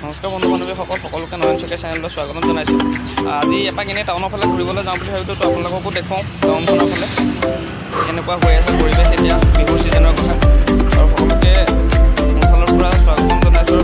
নমস্কাৰ বন্ধু বান্ধৱীসকল, সকলোকে নয়ন চুকীয়া চেনেললৈ স্বাগতম জনাইছোঁ। আজি এপাক এনেই টাউনৰ ফালে ঘূৰিবলৈ যাওঁ বুলি ভাবিছোঁ, তো আপোনালোককো দেখুৱাওঁ টাউনখনৰ ফালে কেনেকুৱা হৈ আছে পৰিৱেশ এতিয়া বিহুৰ ছিজনৰ কথা। আৰু সকলোকে মোৰ ফালৰ পৰা স্বাগতম জনাইছোঁ আৰু